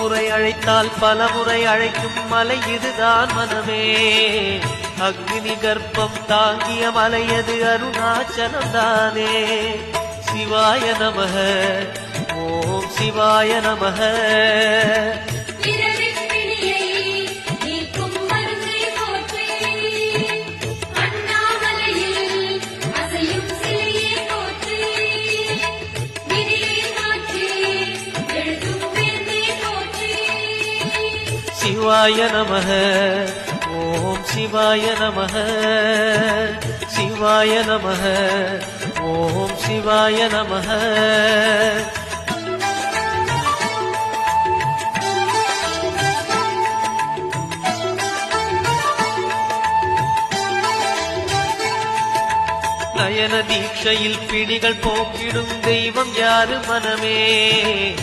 முறை அழைத்தால் பல முறை அழைக்கும் மலை இதுதான் மனமே. அக்னி கர்ப்பம் தாங்கிய மலையது அருணாச்சலம் தானே. சிவாய நமக, ஓம் சிவாய நமக. சிவாய நமக, ஓம் சிவாய நமக. சிவாய நமக, ஓம் சிவாய நமக. நயன தீட்சையில் பிணிகள் போக்கிடும் தெய்வம் யாரு மனமே.